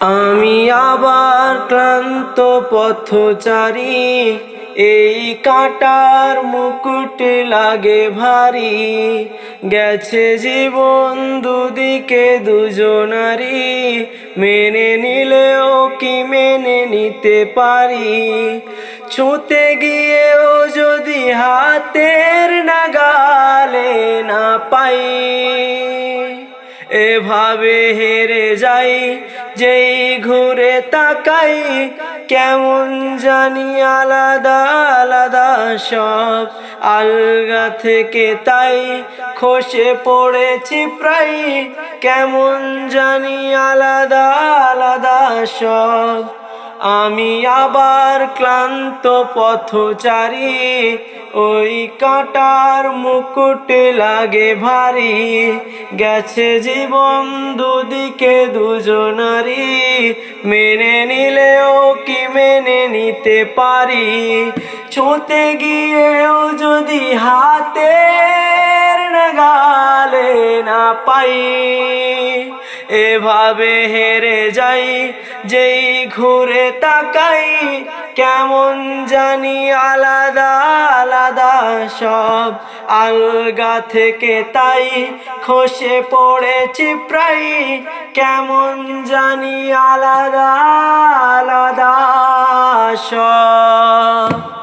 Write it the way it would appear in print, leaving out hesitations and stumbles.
আমি আবার ক্লান্ত পথচারী, এই কাঁটার মুকুট লাগে ভারী। গেছে জীবন দুদিকে দুজনারি, মেনে নিলেও কি মেনে নিতে পারি? ছুঁতে গিয়েও যদি হাতের নাগালে না পাই, এভাবে হেরে যাই যেই ঘুরে তাকাই। কেমন জানি আলাদা আলাদা সব, আলগা থেকে তাই খসে পড়েছি প্রায়। কেমন জানি আলাদা আলাদা সব। আমি আবার ক্লান্ত পথচারী, ওই কাঁটার মুকুট লাগে ভারী। গেছে জীবন দুদিকে দুজনারি, মেনে নিলেও কি মেনে নিতে পারি? ছুঁতে গিয়েও যদি হাতের নাগালে না পাই, এভাবে হেরে যাই যেই ঘুরে তাকাই। কেমন জানি আলাদা আলাদা সব, আলগা থেকে তাই খসে পড়েছি প্রায়। কেমন জানি আলাদা আলাদা সব।